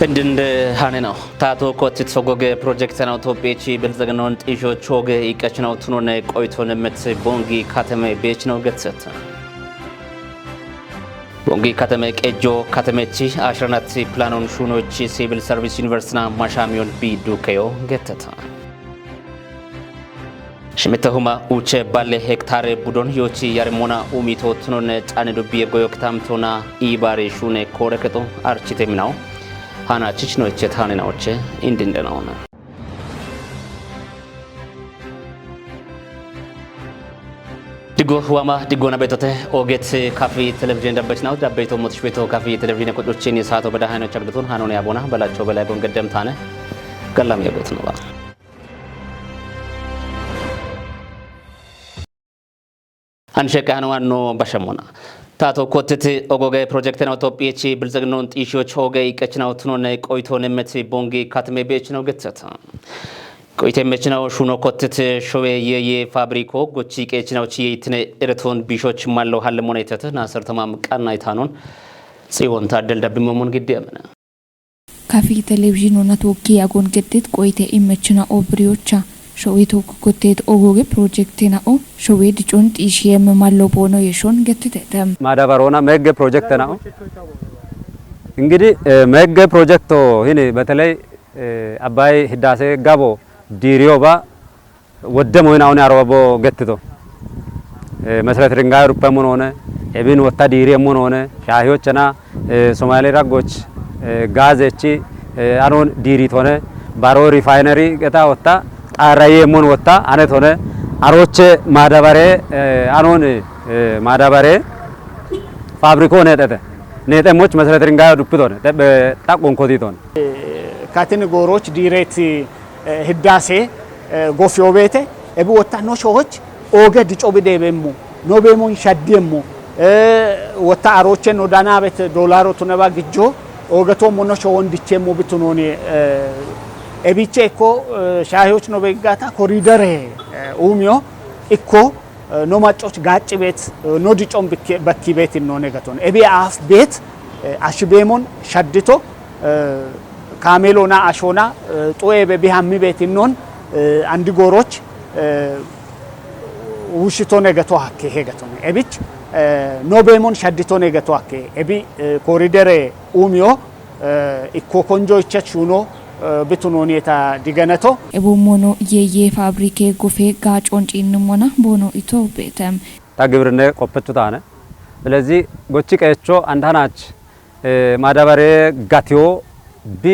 ህንድንድ ሃነናው ታቶ ኮትት ሶጎገ ፕሮጀክት ነው ቶፒቺ ብልጽግናውን ጢሾ ቾገ ይቀችናው ትኖነ ቆይቶን መት ቦንጊ ከተማ ቤች ነው ገተተ ቦንጊ ከተማ ቀጆ ከተማቺ አሽራናት ፕላኖን ሹኖቺ ሲቪል ሰርቪስ ዩኒቨርሲቲና ማሻሚዮን ቢዱከዮ ገተተ ሽመተሁማ ኡቸ ባለ ሄክታር ቡዶን ዮቺ ያርሞና ኡሚቶ ትኖነ ጫነዱ ቢየጎዮክታምቶና ኢባሬ ሹኔ ኮረከቶ አርቺቴምናው ሃናቺች ነው እቸታኔናውቸ እንድንደናውና ድጎ ዋማ ድጎና ቤቶተ ኦጌት ካፌ ቴሌቪዥን ደበችናው ዳቤቶ ሞትሽ ቤቶ ካፌ ቴሌቪዥን ቆጮችን የሳቶ በዳሃኖች አግድቶን ሃኖን ያቦና በላቸው በላይ ቦንገደም ታነ ገላም ያቦት ነው አንሸካኑ ዋኖ በሸሞና ታቶ ኮትት ኦጎገ ፕሮጀክት ነው ቶፒቺ ብልጽግናውን ጢሾች ሆገ ይቀችናው ትኖነ ቆይቶን መት ቦንጊ ከተማ ቤች ነው ገተተ ቆይቴ መችናው ሹኖ ኮትት ሾዌ የፋብሪኮ ጎቺ ቀችናው ቺ ይትነ እርቶን ቢሾች ማለው ሀለሞና ይተተ ናሰር ተማም ቃናይታኖን ጽዮን ታደል ደብመሞን ግዴምና ካፊ ቴሌቪዥን ሆነ ቶኪ ያጎን ገደት ቆይቴ ኢመችና ኦብሪዮቻ ሾዊቶ ኮቴት ኦጎገ ፕሮጀክት ናኦ ሾዌድ ጮንት ኢሺየም ማለው ቦኖ የሾን ገትተም ማዳባሮና መገ ፕሮጀክት ናኦ እንግዲህ መገ ፕሮጀክቶ ሂኒ በተለይ አባይ ህዳሴ ጋቦ ዲሪዮባ ወደሞ ሆናውን ያሮቦ ገትቶ መስረት ድንጋይ ሩፐሙን ሆነ ኤቢን ወታ ዲሪየሙን ሆነ ሻሂዎችና ሶማሌ ራጎች ጋዜቺ አሮን ዲሪት ሆነ ባሮ ሪፋይነሪ ገታ ወታ ጣራዬ ሞን ወጣ አነት ሆነ አሮቼ ማዳባሬ አኖን ማዳባሬ ፋብሪኮ ነጠተ ነጠሞች መሰረት ድንጋይ ዱፕቶን ታቆን ኮቲቶን ካትን ጎሮች ዲሬት ህዳሴ ጎፊዮ ቤቴ እቡ ወጣ ነው ሾዎች ኦገድ ጮብዴበሙ ኖቤሙን ሸደሙ ወጣ አሮቼ ነው ዳና ቤት ዶላሮ ተነባ ግጆ ኦገቶ ሞኖ ሾውን ዲቼሙ ብትኖኔ ኤቢቼ እኮ ሻሂዎች ነው በጋታ ኮሪደር ኡሚዮ እኮ ነው ማጮች ጋጭ ቤት ነው ዲጮም በኪ ቤት ነው ነገቶን ኤቢ አፍ ቤት አሽቤሞን ሸድቶ ካሜሎና አሾና ጦዬ በቢሃሚ ቤት ነው አንድ ጎሮች ውሽቶ ነገቶ አከ ሄገቶን ኤቢች ኖቤሞን ሸድቶ ነገቶ አከ ኤቢ ኮሪደር ኡሚዮ እኮ ኮንጆች ሹኖ ብቱኖኔታ ዲገነቶ እቡሞኖ የፋብሪኬ ጎፌ ጋጮን ጪንሞና ቦኖ ኢትዮጵያም ታግብርነ ቆፈቱታነ ስለዚህ ጎቺ ቀቾ አንዳናች ማዳባሬ ጋቲዮ ቢ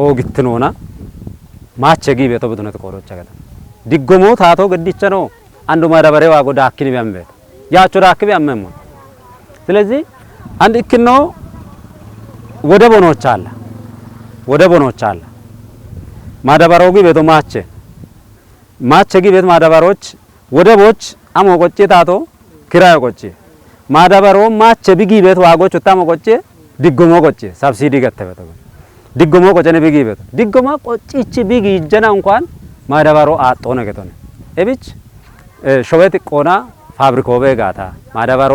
ኦግትኖና ማቸጊ ቤቶ ብቱነ ተቆሮቻ ገለ ዲጎሞ ታቶ ገዲቸ ነው አንዱ ማዳባሬ ዋጎ ዳክኒ ቢያምበ ያቾ ዳክቢ ያመሙ ስለዚህ አንድ እክኖ ወደ ቦኖች አለ ማዳባሮው ቤቶ ማቸጊ ቤት ማዳባሮች ወደቦች አሞ ቆጭ ታቶ ክራይ ቆጭ ማዳባሮ ማቸ ቢጊ ቤት ዋጎች ወጣሞ ቆጭ ዲጎሞ ቆጭ ሰብሲዲ ገተበተ ዲጎሞ ቆጨነ ቢጊ ቤት ዲጎማ ቆጭቺ ቢጊ ጀና እንኳን ማዳባሮ አጦ ነገቶነ እብች ሾበት ቆና ፋብሪኮ በጋታ ማዳባሮ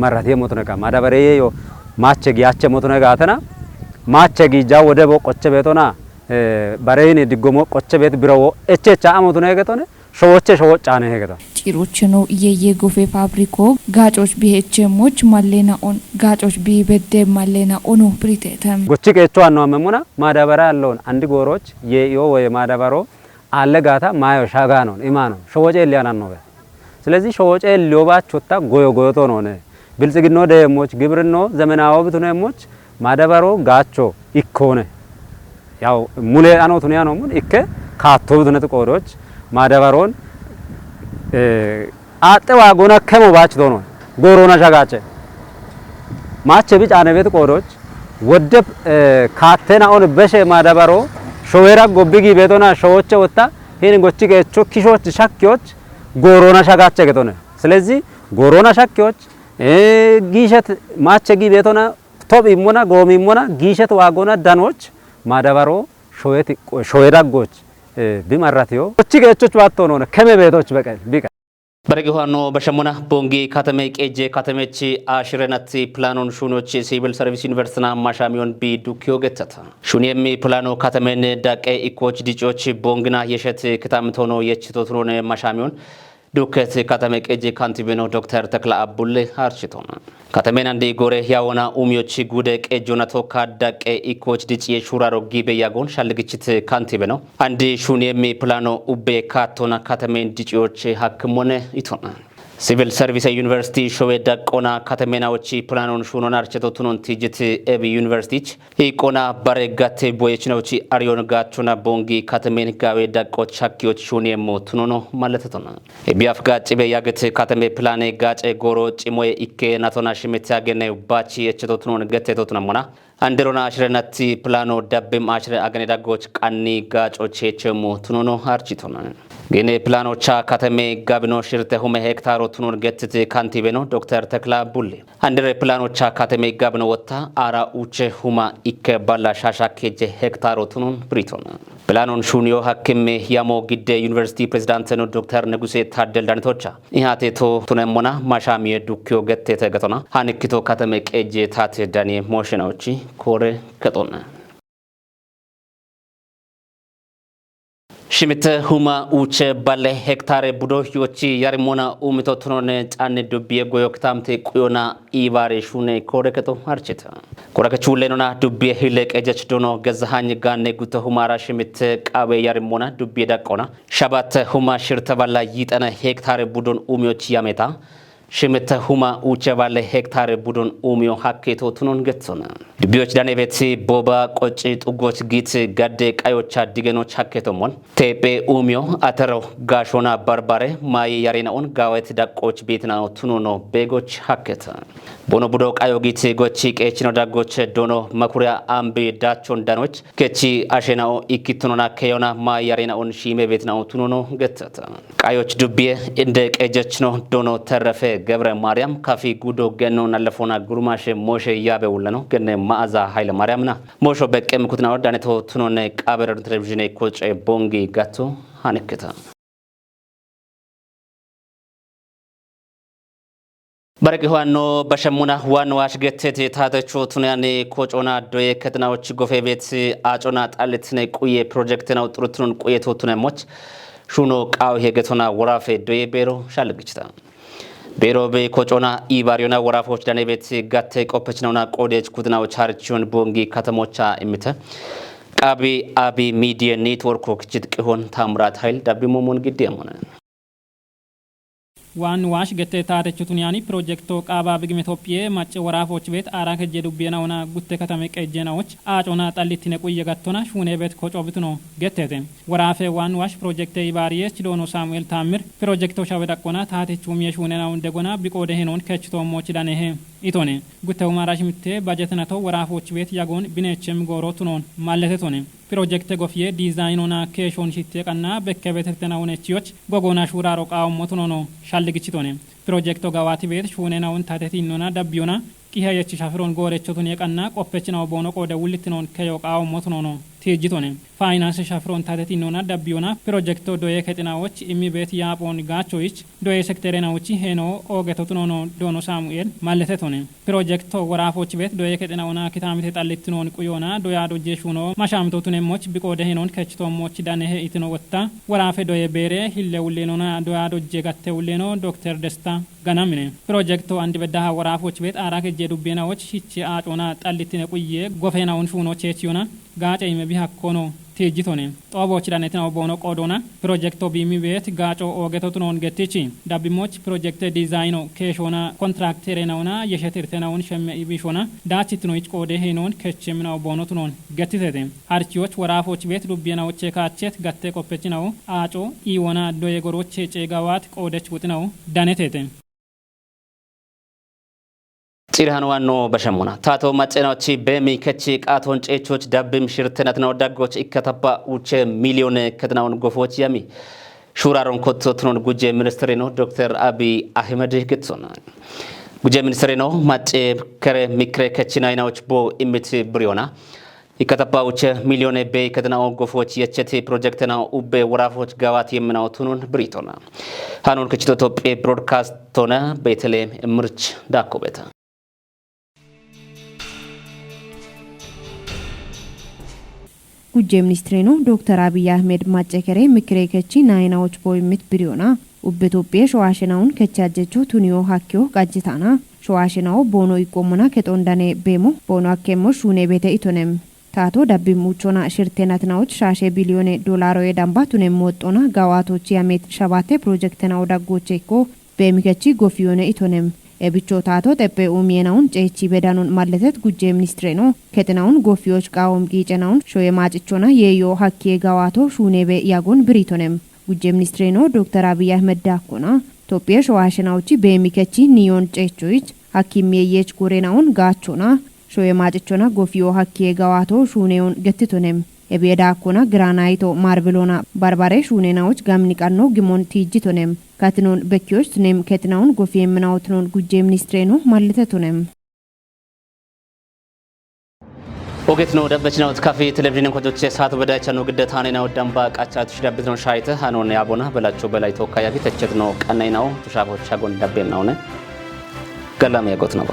መራቴ ሞተነካ ማዳባሬ ዮ ማቸጊ ያቸ ሞተነጋተና ማቸጊ ጃ ወደቦ ቆጨ ቤቶና ባሬኔ ዲጎሞ ቆጨ ቤት ብረው እቸቻ አሞቱ ነው የገተነ ሾዎቼ ሾዎች አነ የገተ ጭሮች ነው የየጎፌ ፋብሪኮ ጋጮች ቢሄቸሞች ማሌና ኦን ጋጮች ቢበደ ማሌና ኦኖ ፕሪቴተም ጎቺ ቀቾ ነው አመሙና ማዳበራ ያለውን አንድ ጎሮች የዮ ወይ ማዳበሮ አለጋታ ማዮ ሻጋ ነው ኢማኑ ሾዎቼ ሊያና ነው ስለዚህ ሾዎቼ ሊዮባች ወጣ ጎዮጎቶ ነው ነ ብልጽግናው ደሞች ግብርኖ ዘመናው ብቱነሞች ማዳበሮ ጋቾ ኢኮነ ያው ሙሌ አኖቱን ያኖ ሙን እከ ካቶብ ድነት ቆሮች ማዳባሮን አጥዋ ጎና ከመባች ዶኖ ጎሮና ሻጋጨ ማቸ ቢጫ ነቤት ቆሮች ወደብ ካቴና ኦን በሸ ማዳባሮ ሾዌራ ጎብጊ ቤቶና ሾዎቸ ወጣ ሄን ጎቺ ገቾ ኪሾች ሻኪዎች ጎሮና ሻጋጨ ገቶነ ስለዚህ ጎሮና ሻኪዎች ጊሸት ማቸጊ ቤቶና ቶብ ይሞና ጎሚ ይሞና ጊሸት ዋጎና ዳኖች ማዳባሮ ሾዌዳጎች ቢማራቲዮ እቺ ገቾች ባቶ ነው ከመ ቤቶች በቀል ቢቀ በረጊዋኖ በሸሙና ቦንጌ ካተሜ ቄጄ ካተሜቺ አሽረናቲ ፕላኖን ሹኖች ሲቪል ሰርቪስ ዩኒቨርሲቲና ማሻሚዮን ቢዱኪዮ ገተታ ሹኔሚ ፕላኖ ካተሜን ዳቄ ኢኮች ዲጮች ቦንግና የሸት ክታምቶኖ የችቶትሮን ማሻሚዮን ዱከት ካተሜ ቄጄ ካንቲቤኖ ዶክተር ተክላ አቡሌ አርሽቶና ካተሜን አንዴ ጎሬ ያወና ኡሚዮች ጉደ ቄጆና ቶካ ዳቄ ኢኮች ዲጭ የሹራሮ ጊቤ ያጎን ሻልግችት ካንቲቤኖ አንዴ ሹኔሚ ፕላኖ ኡቤ ካቶና ካተሜን ዲጭዎች ሀክሞነ ይቶና ሲቪል ሰርቪስ ዩኒቨርሲቲ ሾዌ ዳቆና ካተሜናዎች ፕላኖን ሹኖን አርቸቶቱኖን ቲጅት ኤቢ ዩኒቨርሲቲች ኢቆና ባሬጋቴ ቦየችኖች አሪዮን ጋቾና ቦንጊ ካተሜን ጋዌ ዳቆች ሻኪዎች ሹኔሞ ቱኖኖ ማለተቶና ቢያፍ ጋጭ በያገት ካተሜ ፕላኔ ጋጨ ጎሮ ጭሞዬ ኢኬ ናቶና ሽሜት ያገነ ባቺ የቸቶቱኖን ገቴቶቱና ሞና አንደሮና አሽረናቲ ፕላኖ ዳብም አሽረ አገነ ዳጎች ቃኒ ጋጮች የቸሞ ቱኖኖ አርቺቶና ገኔ ፕላኖቻ ካተሜ ጋብኖ ሽርተ ሁመ ሄክታሮ ቱኖን ገትት ካንቲቤኖ ዶክተር ተክላ ቡሌ አንደረ ፕላኖቻ ካተሜ ጋብኖ ወታ አራ ኡቼ ሁማ ኢከ ባላ ሻሻ ኬጄ ሄክታሮ ቱኖን ብሪቶና ፕላኖን ሹኒዮ ሐኪም ያሞ ግዴ ዩኒቨርሲቲ ፕሬዝዳንት ነው ዶክተር ንጉሴ ታደል ዳንቶቻ ኢሃቴቶ ቱነሞና ማሻሚ ዱኪዮ ገቴ ተገቶና ሃንክቶ ካተሜ ቄጄ ታቴ ዳኒ ሞሽናዎቺ ኮሬ ከጦና ሽምተ ሁማ ኡቼ ባለ ሄክታር ቡዶ ዮቺ ያርሞና ኡሚቶ ቱኖነ ጫን ዱቢየ ጎዮክታምቴ ቁዮና ኢባሬ ሹኔ ኮረከቶ አርቸታ ኮረከቹ ለኖና ዱቢየ ሂለቀ ጀች ዶኖ ገዛሃኝ ጋኔ ጉተ ሁማራ ሽምተ ቃቤ ያርሞና ዱቢየ ዳቆና ሻባተ ሁማ ሽርተ ባላ ይጠነ ሄክታር ቡዶን ኡሚዮች ያሜታ ሽምተ ሁማ ኡቼ ባለ ሄክታር ቡዶን ኡሚዮ ሀኬቶ ቱኖን ገትሶና ዱቢዮች ዳኔ ቤት ቦባ ቆጪ ጡጎች ጊት ጋዴ ቃዮቻ ዲገኖች ሀኬቶሞን ቴፔ ኡሚዮ አተረው ጋሾና ባርባሬ ማይ ያሬናውን ጋዌት ዳቆች ቤትናው ቱኖኖ ቤጎች ሀኬታ ቦኖ ቡዶ ቃዮ ጊት ጎቺ ቄችኖ ዳጎች ዶኖ መኩሪያ አምቢ ዳቾን ዳኖች ከቺ አሸናው ኢኪቱኖና ከዮና ማይ ያሬናውን ሺሜ ቤትናው ቱኖኖ ገተታ ቃዮች ዱቢየ እንደ ቀጀች ነው ዶኖ ተረፈ ገብረ ማርያም ካፊ ጉዶ ገኖ ናለፎና ጉርማሽ ሞሼ ያበውለ ነው ገነ ማአዛ ኃይለ ማርያምና ሞሾ በቀም ኩትና ወዳነቶ ቱኖነ ቃበረ ቴሌቪዥን ኮጨ ቦንጊ ጋቶ አንከታ በረቂዋኖ በሸሙና ዋን ዋሽ ገተት ታተቾ ቱናኔ ኮጮና ዶየ ከተናዎች ጎፌ ቤት አጮና ጣልትነ ቁዬ ፕሮጀክት ነው ጥሩቱን ቁየቶ ቱነሞች ሹኖ ቃው ሄገቶና ወራፌ ዶየ ቤሮ ሻልግችታ ቤሮቤ ኮጮና ኢባሪዮና ወራፎች ዳኔ ቤት ጋቴ ቆፐች ነውና ቆዴች ኩትናው ቻርቺዮን ቦንጊ ከተሞቻ እምተ ቃቢ አቢ ሚዲያ ኔትወርክ ወክችት ቅሆን ታምራት ኃይል ዳብሞ ሞን ግዴሞነ ዋን ዋሽ ገቴ ታተቹቱን ያኒ ፕሮጀክቶ ቃባ ብግም ኢትዮጵያ ማጭ ወራፎች ቤት አራከ ጀዱቤናውና ጉቴ ከተመ ቀጀናዎች አጮና ጣሊት ነቁየ ጋቶና ሹኔ ቤት ኮጮብቱ ነው ገቴቴ ወራፌ ዋን ዋሽ ፕሮጀክት ኢባሪየች ዶኖ ሳሙኤል ታምር ፕሮጀክቶ ሻበዳቆና ታተቹም የሹኔናው እንደጎና ቢቆደ ሄኖን ከችቶሞች ዳነሄ ኢቶኔ ጉቴው ማራሽ ምቴ ባጀትናቶ ወራፎች ቤት ያጎን ቢነችም ጎሮቱ ነው ማለተቶኔ ፕሮጀክት ጎፍዬ ዲዛይኖና ከሾን ሽቴቀና በከበተተናውነቺዎች ጎጎና ሹራሮ ቃው ሞቱኖ ነው ሻልግችቶኔ ፕሮጀክቶ ጋዋቲ ቤት ሹኔናውን ታተቲኖና ዳቢዮና ቂሃየች ሻፍሮን ጎረቾቱን የቀና ቆፈችናው ቦኖ ቆደ ውልትኖን ከዮቃው ሞቱኖ ነው ቲጅቶኔ ፋይናንስ ሻፍሮን ታተቲኖና ዳቢዮና ፕሮጀክቶ ዶየ ከጥናዎች ኢሚ ቤት ያፖን ጋቾች ዶየ ሴክተሬናዎች ሄኖ ኦገቶቱኖ ነው ዶኖ ሳሙኤል ማለተቶኔ ፕሮጀክቶ ወራፎች ቤት ዶየ ከጥናውና ኪታምቴ ጣልትኖን ቁዮና ዶያ ዶጄሹኖ ማሻምቶቱኔሞች ቢቆደ ሄኖን ከችቶሞች ዳነሄ ኢትኖ ወጣ ወራፌ ዶየ ቤሬ ሂለውሌኖና ዶያ ዶጄ ጋቴውሌኖ ዶክተር ደስታ ገናምኔ ፕሮጀክቶ አንድ በዳሃ ወራፎች ቤት አራከ ጀዱቤናዎች ሂቺ አጮና ጣልትነ ቁዬ ጎፌናውን ሹኖች የቺዮና ጋጨ ይመቢሃ ኮኖ ቲጅቶኔ ጦቦች ዳነተናው ቦኖ ቆዶና ፕሮጀክቶ ቢሚ ቤት ጋጮ ኦገቶቱኖን ገቲቺ ዳቢሞች ፕሮጀክት ዲዛይኖ ከሾና ኮንትራክተሬናውና የሸትርተናውን ሸመ ኢቢሾና ዳችትኖች ቆደ ሄኖን ከችምናው ቦኖቱኖን ገቲተቴ አርቺዎች ወራፎች ቤት ዱቢናዎች ካቸት ጋቴ ቆፈችናው አጮ ኢወና ዶየጎሮች ጨጋዋት ቆደች ውጥናው ዳነቴቴ ፂርሃን ዋኖ በሸሙና ታቶ ማጨናዎች በሚከቺ ቃቶን ጨቾች ዳብም ሽርተነት ነው ዳጎች ኢከተባ ኡቼ ሚሊዮን ከተናውን ጎፎች ያሚ ሹራሮን ኮቶቱን ጉጄ ሚኒስትር ነው ዶክተር አቢ አህመድ ግጥሶና ጉጄ ሚኒስትር ነው ማጨ ከረ ሚክረ ከቺናይናዎች ቦ ኢሚት ብሪዮና ይከተባውቸ ሚሊዮን ቤ ከደናው ጎፎች የቸቴ ፕሮጀክትና ኡቤ ወራፎች ጋዋት የምናውቱኑን ብሪቶና ሃኑን ከችቶ ኢትዮጵያ ብሮድካስት ሆነ በተለይም ምርጭ ዳኮበታ ጉጄ ሚኒስትሬኑ ዶክተር አብይ አህመድ ማጨከሬ ምክሬ ከቺ ናይናዎች ቦይምት ብሪዮና ኡቤ ኢትዮጵያ ሸዋሽናውን ከቻጀቹ ቱኒዮ ሀኪዮ ቃጅታና ሸዋሽናው ቦኖ ይቆሙና ከጦንዳኔ ቤሞ ቦኖ አከሞ ሹኔ ቤተ ኢቶነም ታቶ ዳቢ ሙቾና ሽርቴናትናዎች ሻሼ ቢሊዮን ዶላር የዳምባ ቱኔም ወጦና ጋዋቶች ያሜት ሸባቴ ፕሮጀክትና ወዳጎቼኮ በሚከቺ ጎፊዮነ ኢቶነም ኤብቾ ታቶ ጠጴ ኡሚየናውን ጨቺ በዳኑን ማለተት ጉጄ ሚኒስትሬ ነው ከጥናውን ጎፊዎች ቃውም ጊጨናውን ሾየ ማጭቾና የዮ ሀኪ ጋዋቶ ሹኔቤ ያጎን ብሪቶነም ጉጄ ሚኒስትሬ ነው ዶክተር አብይ አህመድ ዳኮና ኢትዮጵያ ሸዋሽናውቺ በሚከቺ ኒዮን ጨቾች ሀኪም የየች ጎሬናውን ጋቾና ሾየ ማጭቾና ጎፊዮ ሀኪ ጋዋቶ ሹኔውን ገትቶነም ኤቤዳኮና ግራናይቶ ማርብሎና ባርባሬ ሹኔናዎች ጋምኒቃኖ ግሞን ቲጅቶነም ካትኖን በኪዮች ቱኔም ከትናውን ጎፊ የምናውትኖን ጉጄ ሚኒስትሬ ነው ማለተቶነም ኦጌት ነው ደበችናው ካፌ ቴሌቪዥን ኮጆች ሰዓት በዳቻ ነው ግደታ ነው ደምባ ቃቻ ትሽዳብት ነው ሻይተ ሃኖን ያቦና በላቸው በላይ ተወካያ ፊት ተቸት ነው ቀናይ ነው ተሻፎች አጎን ዳቤም ነውነ ገላም ያጎት ነው